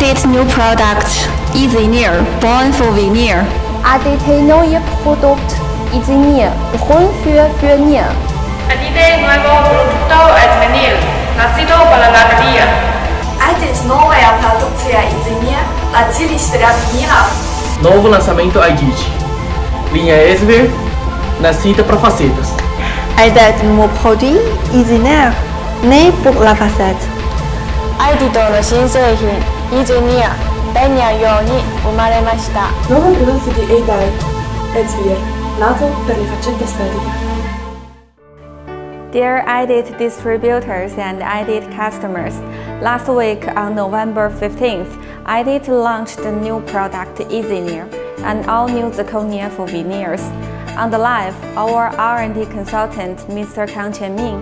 Aidite new product, Veneer, born for veneer. Aidite nieuwe product, Veneer, begon voor veneer. Aidite nuevo producto es Veneer, nacido para la veneer. Aidite nuova produzione Veneer, nacido para veneer. Novo lançamento Aidite. Linha Veneer, nascida para facetas. Aidite nouveau produit, Veneer, né pour la facette. Aidite の新製品、Veneer、ベニア用に生まれました。Nuovo prodotto di Aidite Veneer, nato per le faccette estetiche. Dear Aidite distributors and Aidite customers, last week on November 15th, Aidite launched the new product Veneer, an all-new zirconia for veneers. On the live, our R&D consultant Mr. Kang Qianming,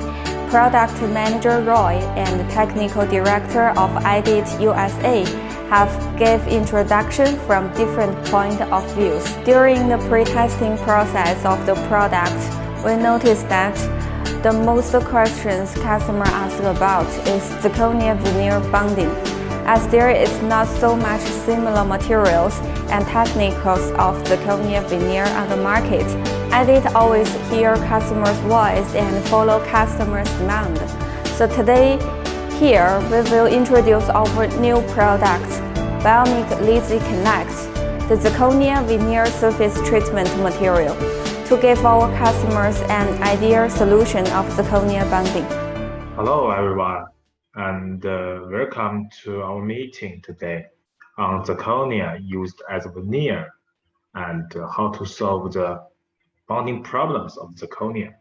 product manager Roy, and technical director of Aidite USA have gave introduction from different point of views. During the pre-testing process of the product, we noticed that the most questions customers ask about is zirconia veneer bonding, as there is not so much similar materials and technicals of zirconia veneer on the market. Aidite always hear customers' voice and follow customers' demand. So today, here we will introduce our new product, bdconnect, the zirconia veneer surface treatment material, to give our customers an ideal solution of zirconia bonding. Hello everyone, and welcome to our meeting today on zirconia used as a veneer and how to solve the bonding problems of zirconia.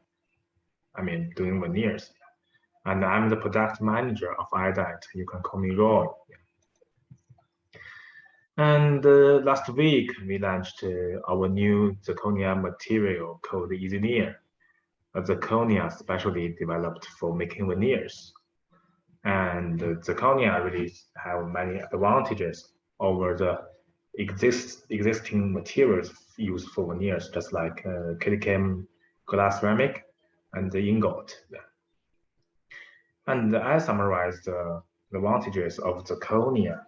Doing veneers. And I'm the product manager of Aidite. You can call me Roy. And last week, we launched our new zirconia material called Veneer, a zirconia specially developed for making veneers. And zirconia really have many advantages over the existing materials used for veneers, just like silicon, glass ceramic, and the ingot. And I summarized the advantages of zirconia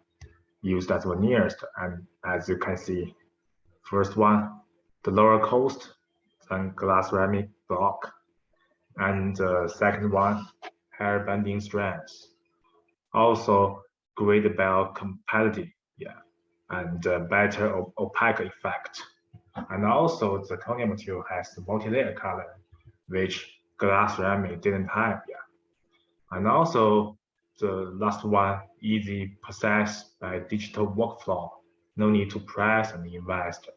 used as veneers, and as you can see, first one, the lower cost than glass ceramic block, and second one, higher bending strength, also great compatibility, and better opaque effect, and also the zirconia material has multi-layer color, which glass ceramic didn't have, and also the last one, easy process by digital workflow. No need to press and invest.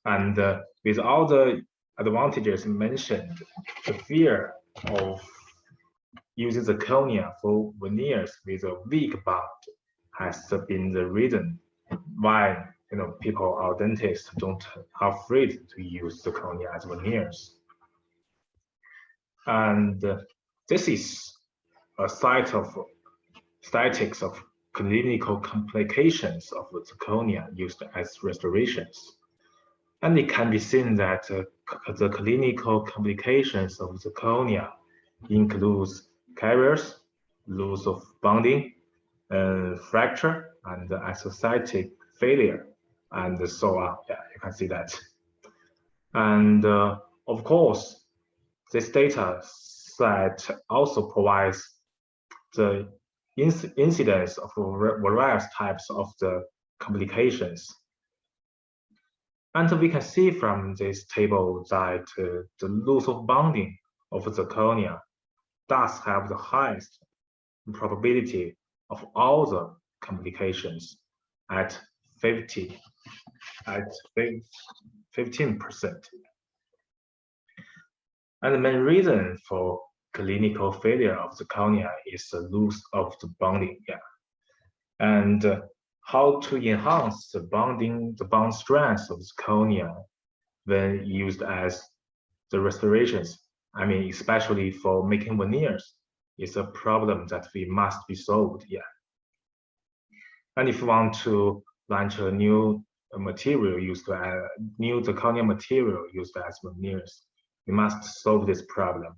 And with all the advantages mentioned, the fear of using zirconia for veneers with a weak bond has been the reason why people or dentists are afraid to use zirconia as veneers. And this is a site of statistics of clinical complications of zirconia used as restorations. And it can be seen that the clinical complications of zirconia includes caries, loss of bonding, fracture, and isoscetic failure, and so on. You can see that. And of course, this data set also provides the incidence of various types of the complications. And we can see from this table that the loss of bonding of zirconia does have the highest probability of all the complications at 15%. And the main reason for clinical failure of zirconia is the loss of the bonding. And how to enhance the bond strength of zirconia when used as the restorations, especially for making veneers, is a problem that we must be solved. And if you want to launch a new material used new zirconia material used as veneers, we must solve this problem.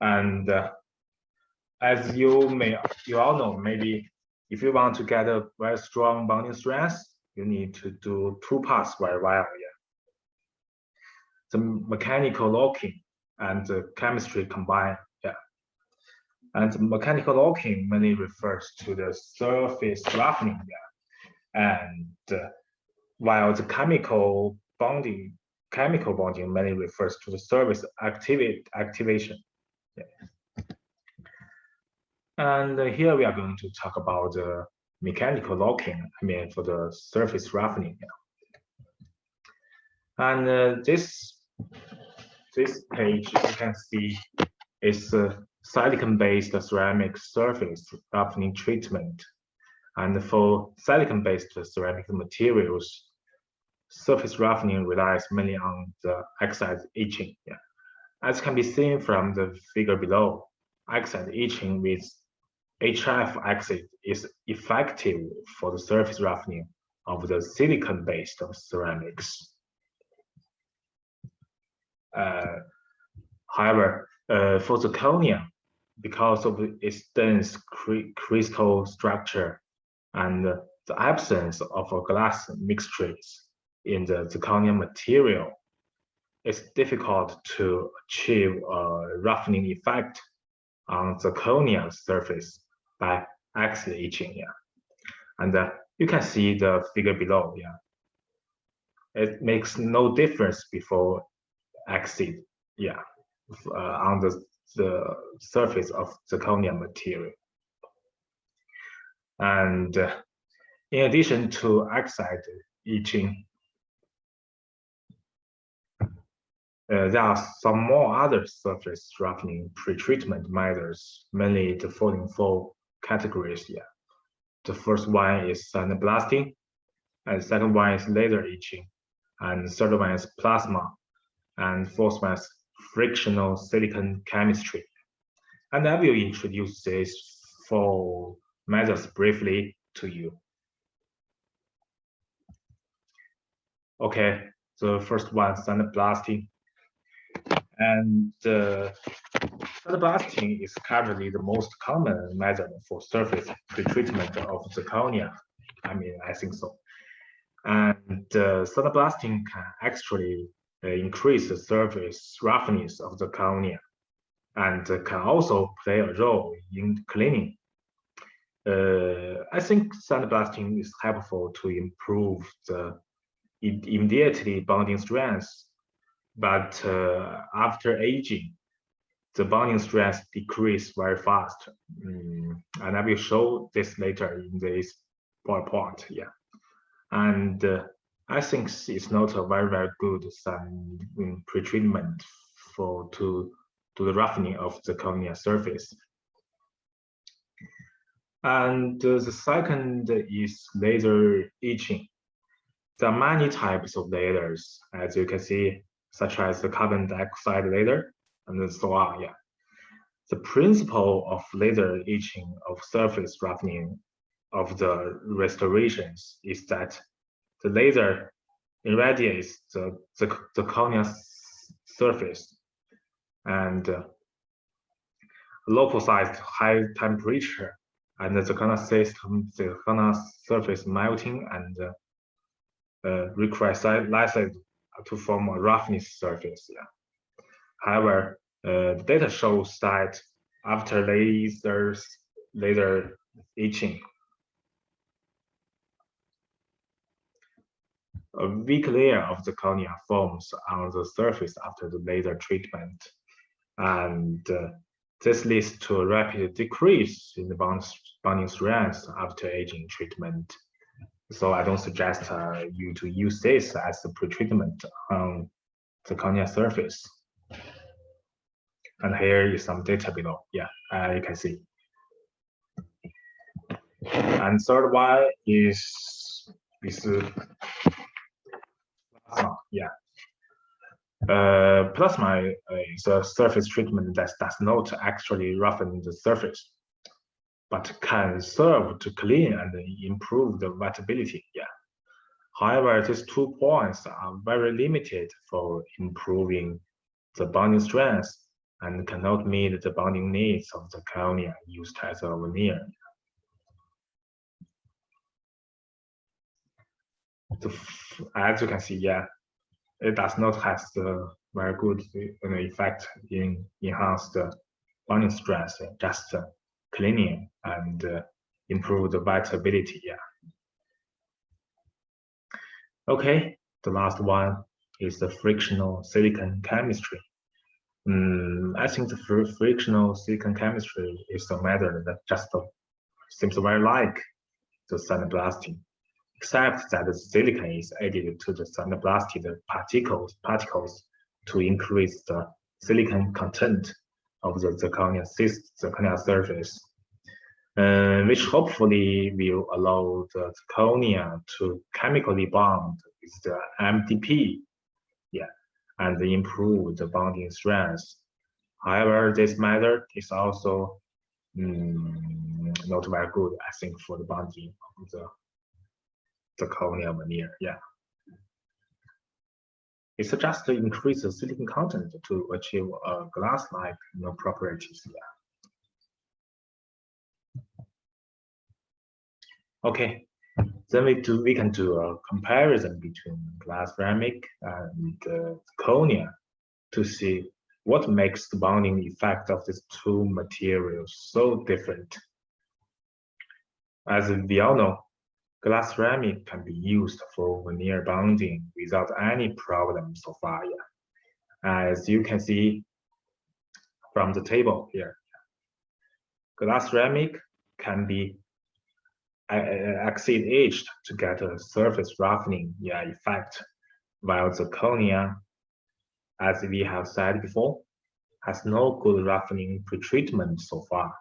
And as you all know, maybe if you want to get a very strong bonding strength, you need to do two parts very well. Yeah. The mechanical locking and the chemistry combined. Yeah. And the mechanical locking mainly refers to the surface roughening. Yeah. And while the chemical bonding mainly refers to the surface activation. Yeah. And here we are going to talk about the mechanical locking, for the surface roughening. And this page, you can see, is a silicon-based ceramic surface roughening treatment. And for silicon-based ceramic materials, surface roughening relies mainly on the oxide etching. Yeah. As can be seen from the figure below, oxide etching with HF oxide is effective for the surface roughening of the silicon-based ceramics. However, for zirconia, because of its dense crystal structure and the absence of glass mixtures in the zirconia material, it's difficult to achieve a roughening effect on zirconia surface by oxide etching. Yeah. And you can see the figure below. Yeah. It makes no difference before oxide. Yeah. On the surface of zirconia material. And in addition to oxide etching, there are some more other surface roughening pretreatment methods, mainly the following four categories. Yeah. The first one is sandblasting, and the second one is laser etching, and the third one is plasma, and fourth one is frictional silicon chemistry. And I will introduce these four methods briefly to you. Okay, the first one, sandblasting. And sandblasting is currently the most common method for surface pretreatment of zirconia. I think so. And sandblasting can actually increase the surface roughness of zirconia and can also play a role in cleaning. I think sandblasting is helpful to improve the immediately bonding strength. But after aging, the bonding strength decreases very fast. And I will show this later in this PowerPoint. Yeah. And I think it's not a very good pretreatment to the roughening of the zirconia surface. And the second is laser etching. There are many types of lasers, as you can see, such as the carbon dioxide laser and so on. Yeah. The principle of laser etching of surface roughening of the restorations is that the laser irradiates the zirconia surface and localized high temperature and the zirconia surface melting and recrystallized to form a roughness surface. Yeah. However, the data shows that after laser etching, a weak layer of zirconia forms on the surface after the laser treatment, and this leads to a rapid decrease in the bonding strength after aging treatment. So I don't suggest you to use this as a pretreatment on the zirconia surface. And here is some data below. Yeah, you can see. And third one is plasma. Yeah. Plasma is a surface treatment that does not actually roughen the surface, but can serve to clean and improve the wettability. Yeah. However, these 2 points are very limited for improving the bonding strength and cannot meet the bonding needs of zirconia used as a veneer. As you can see, yeah, it does not have the very good effect in enhance the bonding stress, just cleaning and improve the viability. Yeah. Okay, the last one is the frictional silicon chemistry. I think the frictional silicon chemistry is a method that just seems very like the sandblasting, except that the silicon is added to the sandblasted particles to increase the silicon content of the zirconia surface, which hopefully will allow the zirconia to chemically bond with the MDP, yeah, and improve the bonding strength. However, this method is also not very good, I think, for the bonding of the zirconia veneer. Yeah, it's just to increase the silicon content to achieve glass-like properties. Yeah. Okay, then we can do a comparison between glass ceramic and zirconia to see what makes the bonding effect of these two materials so different. As we all know, glass ceramic can be used for veneer bonding without any problem so far. Yeah. As you can see from the table here, glass ceramic can be acid etched to get a surface roughening effect, while zirconia, as we have said before, has no good roughening pretreatment so far.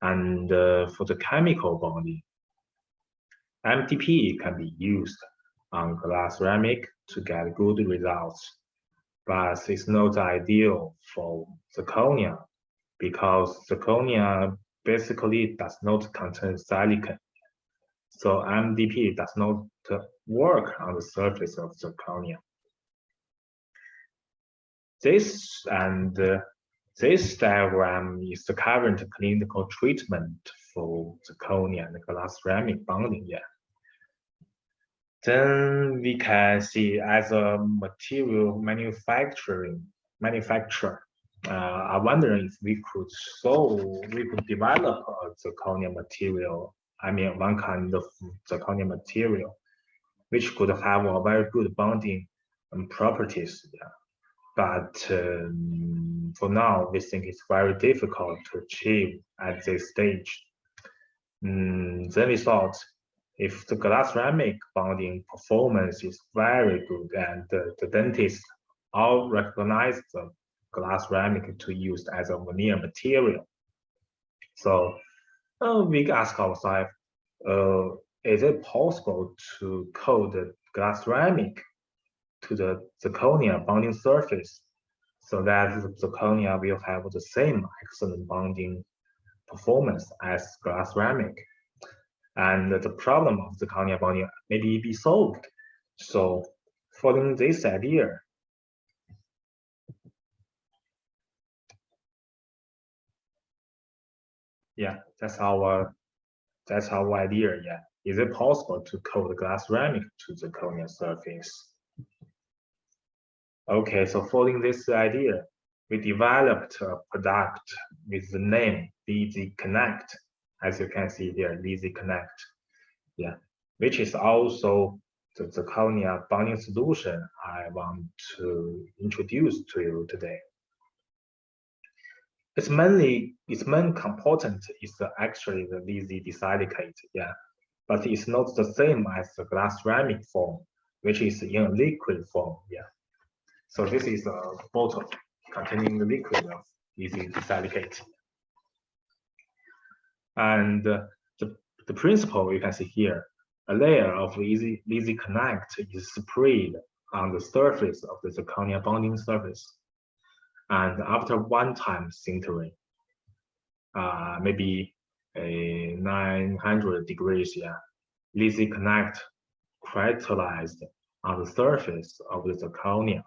And for the chemical bonding, MDP can be used on glass ceramic to get good results, but it's not ideal for zirconia because zirconia basically does not contain silicon. So MDP does not work on the surface of zirconia. This diagram is the current clinical treatment for zirconia and glass ceramic bonding. Yeah. Then we can see as a material manufacturer, I'm wondering if we could develop a zirconia material. I mean, one kind of zirconia material, which could have a very good bonding properties. Yeah. But for now, we think it's very difficult to achieve at this stage. Then we thought if the glass ceramic bonding performance is very good and the dentists all recognize the glass ceramic to use as a veneer material. So we ask ourselves, is it possible to coat the glass ceramic to the zirconia bonding surface so that the zirconia will have the same excellent bonding performance as glass ceramic? And the problem of zirconia bonding maybe be solved. So following this idea, yeah, that's our idea. Yeah, is it possible to coat the glass ceramic to the zirconia surface? Okay, so following this idea, we developed a product with the name bdconnect, as you can see here, bdconnect, yeah, which is also the zirconia bonding solution I want to introduce to you today. Its main component is actually the bd silicate, yeah, but it's not the same as the glass ceramic form, which is in a liquid form, yeah. So this is a bottle containing the liquid of bd silicate. And the principle you can see here, a layer of bdconnect is sprayed on the surface of the zirconia bonding surface. And after one-time sintering, maybe 900 degrees, yeah, bdconnect crystallized on the surface of the zirconia.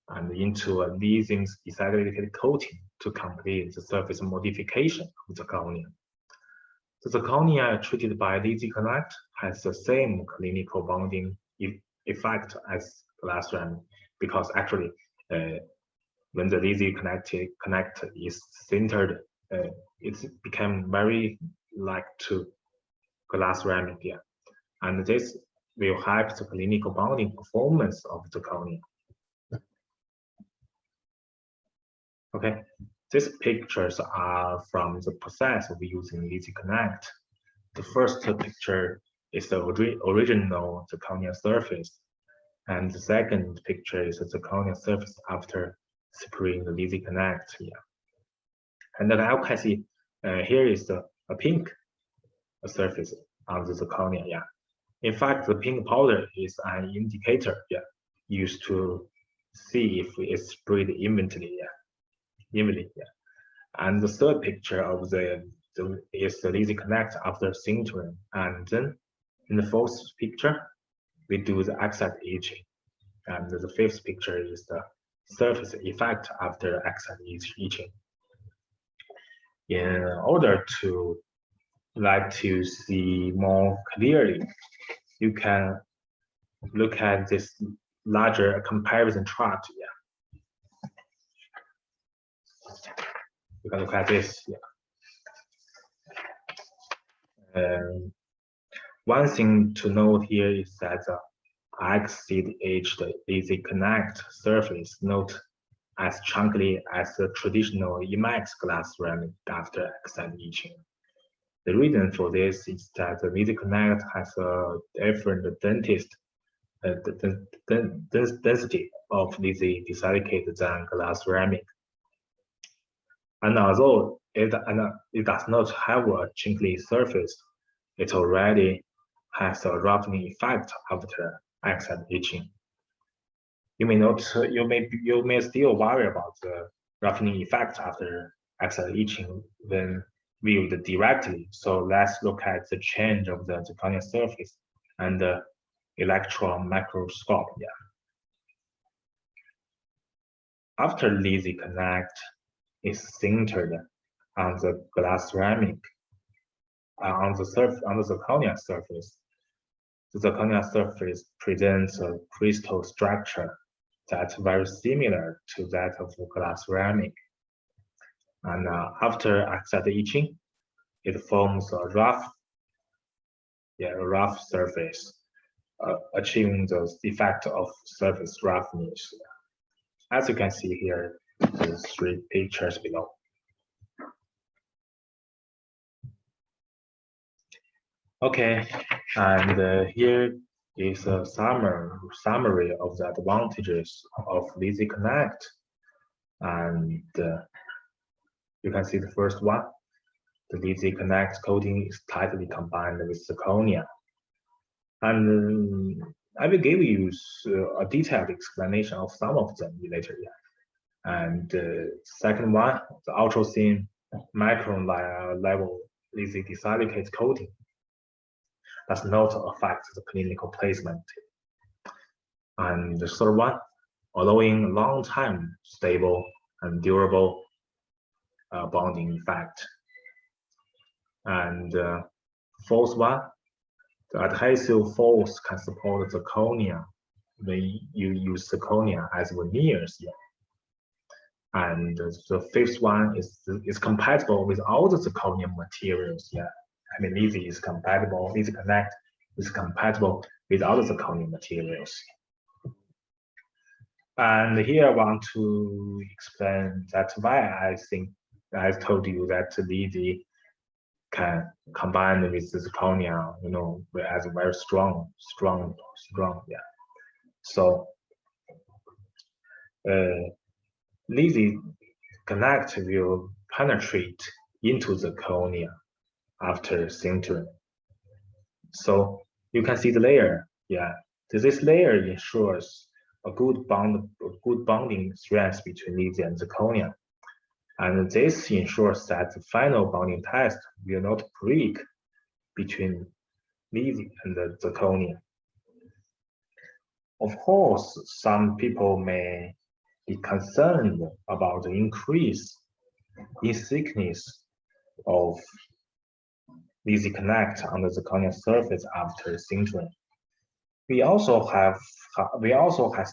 and into a leasing desaturated coating to complete the surface modification of zirconia. The zirconia treated by bdconnect has the same clinical bonding effect as glass ceramic, because actually when the bdconnect is sintered, it became very like to glass ceramic, yeah. And this will help the clinical bonding performance of zirconia. Okay, these pictures are from the process of using bdconnect. The first picture is the original zirconia surface, and the second picture is the zirconia surface after spraying the bdconnect. Yeah, and then I can see here is a pink surface on the zirconia. Yeah, in fact, the pink powder is an indicator. Yeah, used to see if it's sprayed evenly. Yeah. Evenly, yeah. And the third picture of is the bdconnect after sintering, and then in the fourth picture we do the oxide etching, and the fifth picture is the surface effect after oxide etching. In order to see more clearly, you can look at this larger comparison chart. Yeah. You can look at this. Yeah. One thing to note here is that the oxide etched bdconnect surface not as chunky as the traditional IMAX glass ceramic after oxide etching. The reason for this is that the bdconnect has a different density of desiccated than glass ceramic. And although it does not have a chunky surface, it already has a roughening effect after oxide etching. You may still worry about the roughening effect after oxide etching when viewed directly. So let's look at the change of the zirconia surface and the electron microscope. Yeah. After bdconnect is sintered on the glass ceramic, on the zirconia surface, the zirconia surface presents a crystal structure that's very similar to that of the glass ceramic. And after oxide etching, it forms a rough surface, achieving the effect of surface roughness. As you can see here, the three pictures below. Okay, and here is a summary of the advantages of bdconnect. And you can see the first one. The bdconnect coating is tightly combined with zirconia. And I will give you a detailed explanation of some of them later. Yeah. And second one, the ultra thin micron level desiccated coating does not affect the clinical placement. And the third one, allowing long time stable and durable bonding effect. And fourth one, the adhesive force can support the zirconia when you use zirconia as veneers. Yeah. And the fifth one is compatible with all the zirconia materials. Yeah, I mean, easy is compatible. bdconnect is compatible with all the zirconia materials. And here I want to explain that why I think I told you that bd can combine with the zirconia, as a very strong. Yeah. So bdconnect will penetrate into the zirconia after sintering. So you can see the layer. Yeah, this layer ensures a good bonding strength between bd and zirconia, and this ensures that the final bonding test will not break between bd and the zirconia. Of course, some people may be concerned about the increase in thickness of bdconnect on the zirconia surface after sintering. We also have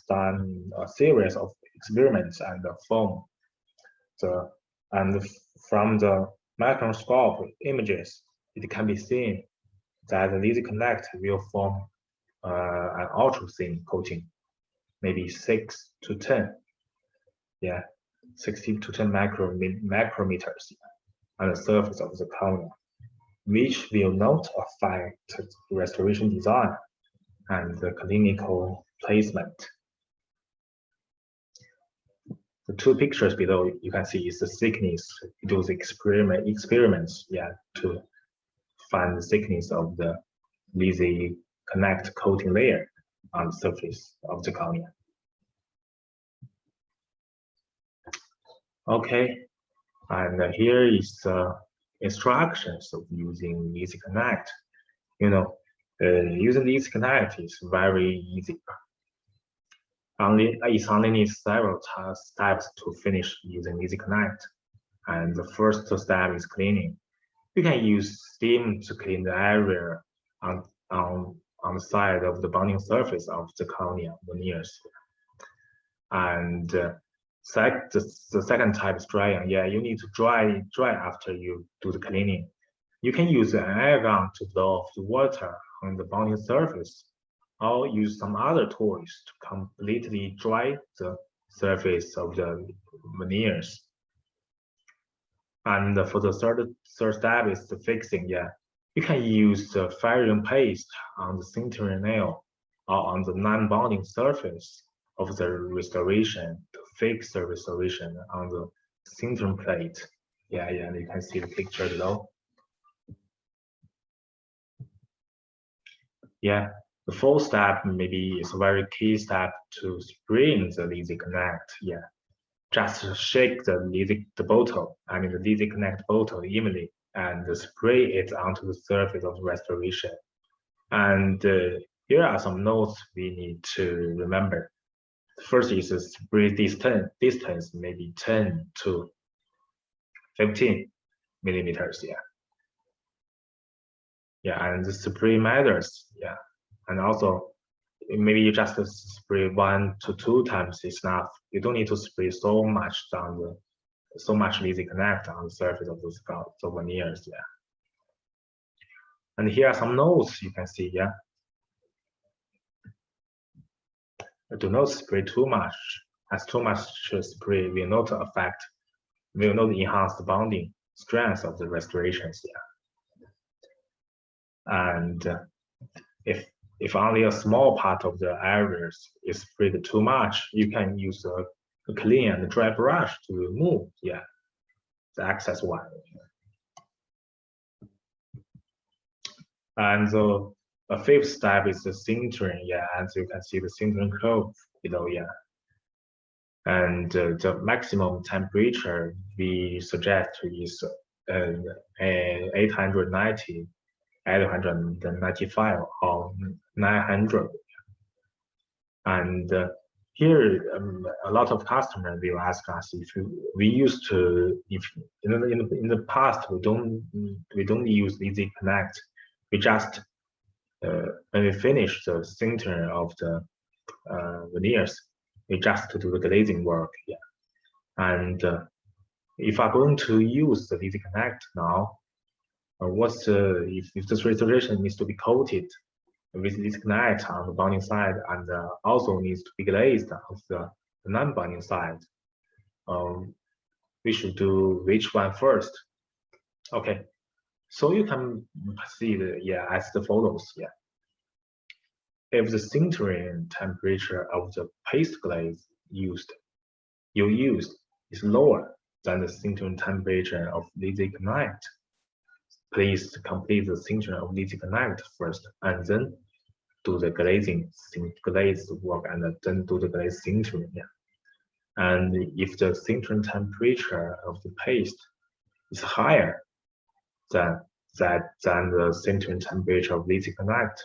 done a series of experiments and foam. And from the microscope images, it can be seen that the bdconnect will form an ultra thin coating, maybe 6 to 10, 60 to 10 micrometers on the surface of the zirconia, which will not affect restoration design and the clinical placement. The two pictures below you can see is the thickness. Those experiments, to find the thickness of the bdconnect coating layer on the surface of the zirconia. Okay, and here is the instructions of using bdconnect. Using bdconnect is very easy. It only needs several steps to finish using bdconnect. And the first step is cleaning. You can use steam to clean the area on the side of the bonding surface of the zirconia veneers. And the second type is drying. You need to dry after you do the cleaning. You can use an air gun to blow off the water on the bonding surface, or use some other tools to completely dry the surface of the veneers. And for the third step is the fixing. You can use the firing paste on the sintering nail or on the non-bonding surface of the restoration to fix the restoration on the sintering plate. You can see the picture below. The fourth step maybe is a very key step to spring the bdconnect. Just shake the bottle, the bdconnect bottle evenly, and spray it onto the surface of the restoration. And here are some notes we need to remember. First is the spray distance, maybe 10 to 15 millimeters. And the spray methods. And also, maybe you just spray 1 to 2 times is enough. You don't need to spray so much bdconnect on the surface of the veneers. And here are some notes you can see. Do not spray too much, as too much spray will not enhance the bonding strength of the restorations. And if only a small part of the areas is sprayed too much, you can use a clean and dry brush to remove the excess one. And the fifth step is the sintering. As you can see the sintering curve below. And the maximum temperature we suggest is 890, 895 or 900. And here a lot of customers will ask us if in the past we don't use bdconnect. We just when we finish the sintering of the veneers, we just do the glazing work. And if I'm going to use the bdconnect now, if this restoration needs to be coated with bdconnect on the bonding side and also needs to be glazed on the non-bonding side, we should do which one first? Okay, so you can see as the follows. If the sintering temperature of the paste glaze you used is lower than the sintering temperature of bdconnect, please complete the sintering of bdconnect first, and then do the glaze work, and then do the glaze sintering. And if the sintering temperature of the paste is higher than the sintering temperature of bdconnect,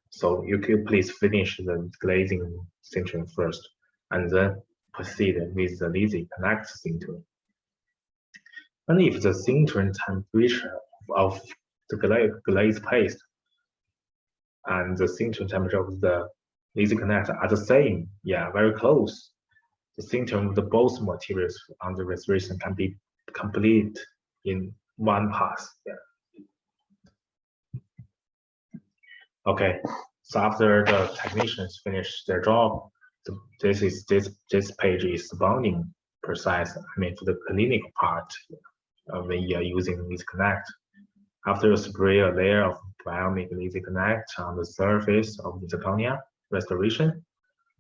so you could please finish the glazing sintering first, and then proceed with the bdconnect sintering. And if the sintering temperature of the glaze paste and the sintering temperature of the bdconnect are the same, very close, the sintering of the both materials on the restoration can be complete in one pass. Okay, so after the technicians finish their job, this page is the bonding process. I mean, for the clinical part, when you are using bdconnect. After you spray a layer of bionic bdconnect on the surface of the zirconia restoration,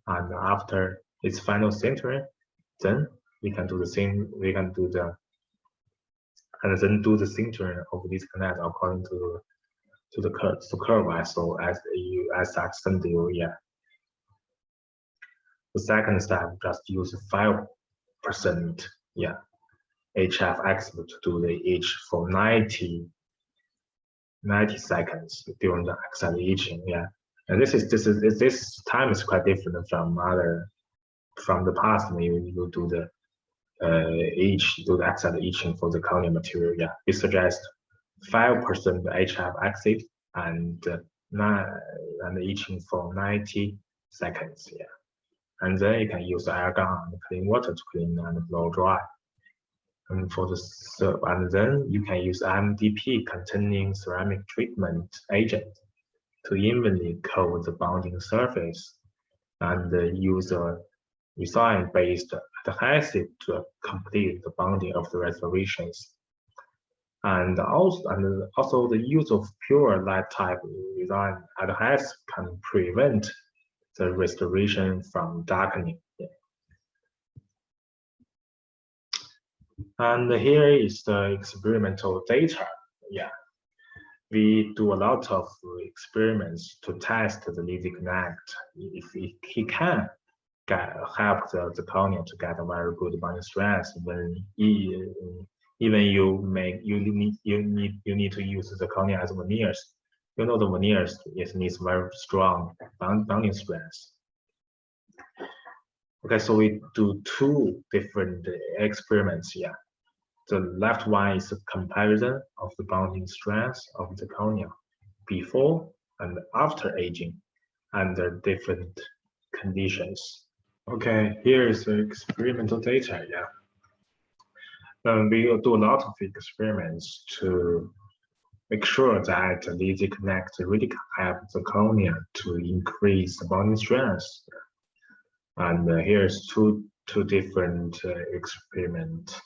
and after its final sintering, then we can do the same. We can do the sintering of bdconnect according to the curve as extended. The second step, just use 5%, HFX to do the etch for 90 seconds during the oxide etching. And this time is quite different from the past when you do the oxide etching for the zirconia material. We suggest 5% HF and etching for 90 seconds. And then you can use air gun and clean water to clean and blow dry. And then you can use MDP containing ceramic treatment agent to evenly coat the bonding surface, and use a resin-based adhesive to complete the bonding of the restorations. And also the use of pure light type resin adhesive can prevent the restoration from darkening. And here is the experimental data. We do a lot of experiments to test the bdconnect if he can help the zirconia to get a very good bonding strength. When even you need to use the zirconia as veneers. The veneers needs very strong bonding strength. Okay, so we do two different experiments. The left one is a comparison of the bonding strength of the zirconia before and after aging under different conditions. Okay, here is the experimental data. We will do a lot of experiments to make sure that the bdconnect really help the zirconia to increase the bonding strength. And here's two different experiments.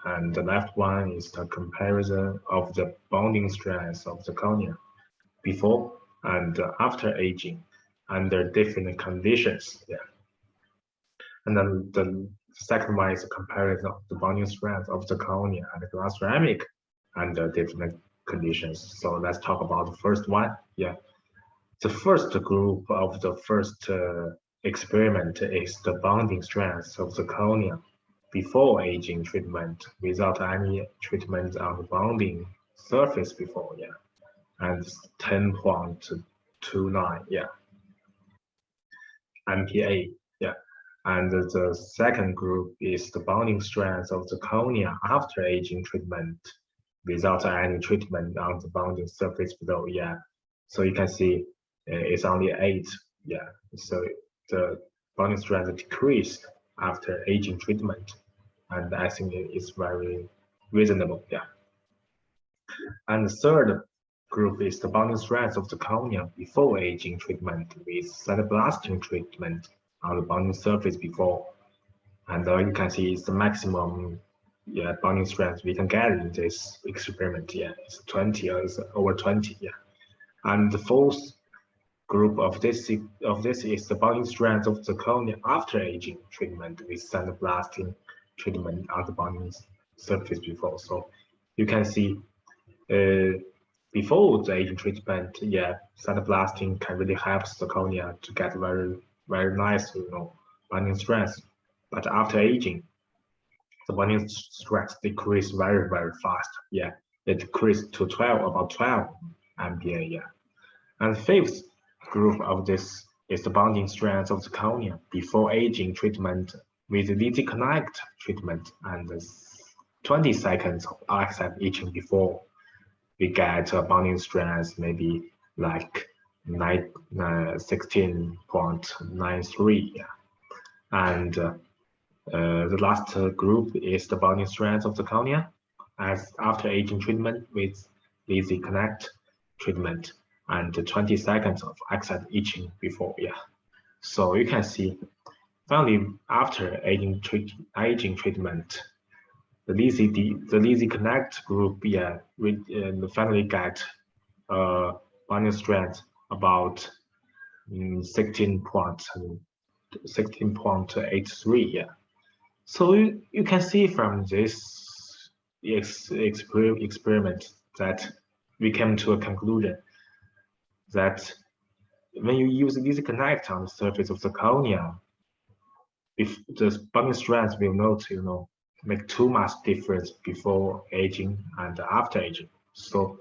And the left one is the comparison of the bonding strength of the zirconia before and after aging under different conditions. And then the second one is a comparison of the bonding strength of the zirconia and the glass ceramic under different conditions. So let's talk about the first one. The first group of the first experiment is the bonding strength of the zirconia before aging treatment without any treatment on the bonding surface before, and 10.29, MPa, And the second group is the bonding strength of the zirconia after aging treatment without any treatment on the bonding surface below, So you can see it's only 8, So the bonding strength decreased after aging treatment. And I think it's very reasonable, And the third group is the bonding strength of the zirconia before aging treatment with sandblasting treatment on the bonding surface before. And you can see it's the maximum bonding strength we can get in this experiment, it's 20 or it's over 20, And the fourth group of this is the bonding strength of the zirconia after aging treatment with sandblasting treatment on the bonding surface before. So you can see before the aging treatment, sandblasting can really help the zirconia to get very, very nice, bonding strength. But after aging, the bonding strength decreased very, very fast. It decreased to about 12 MPa. And the fifth group of this is the bonding strength of the zirconia before aging treatment with bdconnect treatment and 20 seconds of accept etching before, we get a bonding strength maybe like 16.93. And the last group is the bonding strength of zirconia as after aging treatment with bdconnect treatment and 20 seconds of accept etching before. So you can see finally after aging treatment, the bdconnect group finally get bonding strength about 16.83. So you can see from this experiment that we came to a conclusion that when you use bdconnect on the surface of zirconia, if the bonding strength will not make too much difference before aging and after aging. So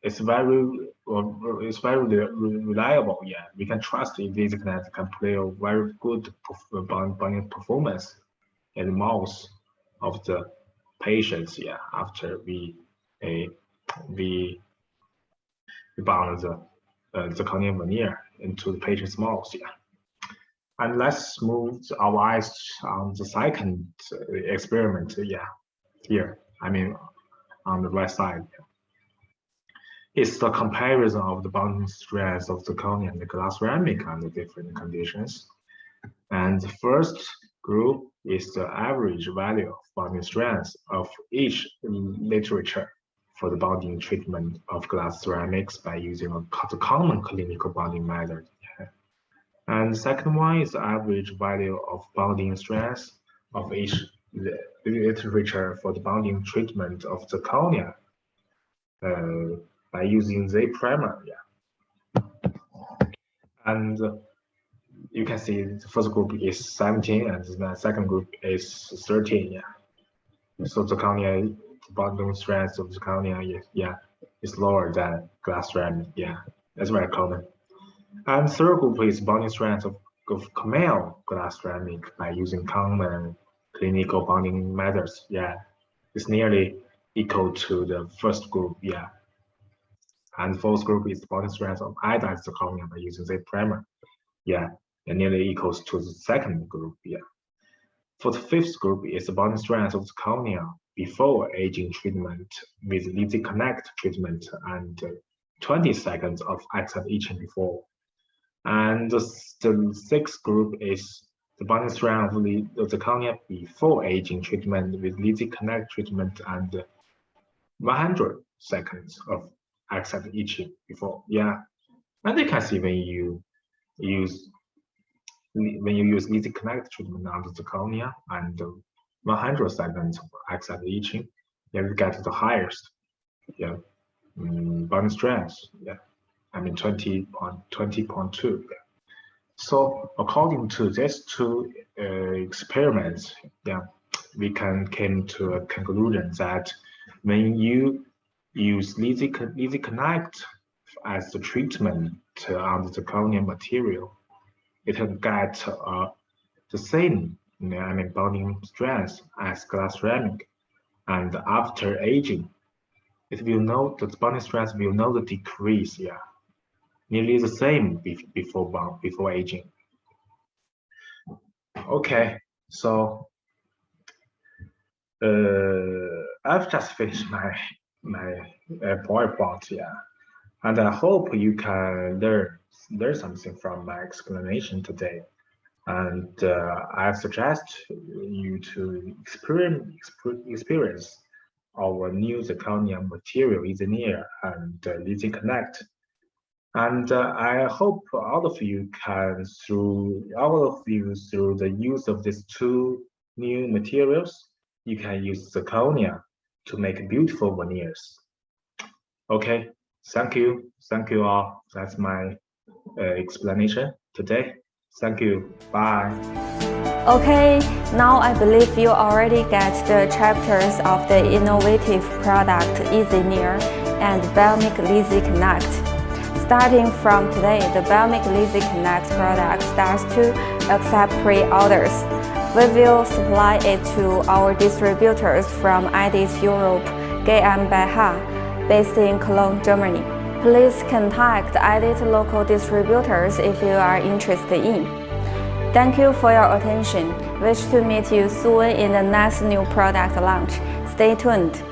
it's very reliable. We can trust if bdconnect can play a very good bonding performance in the mouth of the patients. After we bound the zirconia veneer into the patient's mouth. And let's move our eyes on the second experiment. Here, I mean on the right side. It's the comparison of the bonding strength of zirconia and the glass ceramic under different conditions. And the first group is the average value of bonding strength of each literature for the bonding treatment of glass ceramics by using the common clinical bonding method. And the second one is the average value of bonding strength of each literature for the bonding treatment of zirconia by using Z primer. And you can see the first group is 17 and the second group is 13. So zirconia, the bonding strength of zirconia is lower than glass ceramic. That's very common. And third group is bonding strength of camel glass ceramic by using common clinical bonding methods. It's nearly equal to the first group. And fourth group is the bonding strength of iodide zirconia by using Z primer. It nearly equals to the second group. For the fifth group is the bonding strength of zirconia before aging treatment with bdconnect treatment and 20 seconds of accept etching before. And the sixth group is the bonding strength of the zirconia before aging treatment with bdconnect treatment and 100 seconds of accept etching before. And you can see when you use bdconnect treatment on the zirconia and 100 seconds of accept etching, you get the highest bonding strength. I mean 20.2. So according to these two experiments, we came to a conclusion that when you use bdconnect as the treatment on the zirconia material, it will get the same bonding strength as glass ceramic, and after aging, it will know the bonding strength will not decrease. Nearly the same before aging. Okay, so I've just finished my PowerPoint, and I hope you can learn something from my explanation today. And I suggest you to experience our new zirconia material Veneer and bdconnect. And I hope all of you through the use of these two new materials, you can use zirconia to make beautiful veneers. Okay, thank you all. That's my explanation today. Thank you. Bye. Okay, now I believe you already get the chapters of the innovative product Veneer and Bionic bdconnect. Starting from today, the bdconnect product starts to accept pre-orders. We will supply it to our distributors from Aidite Europe, GmbH, based in Cologne, Germany. Please contact Aidite local distributors if you are interested in. Thank you for your attention. Wish to meet you soon in the next new product launch. Stay tuned.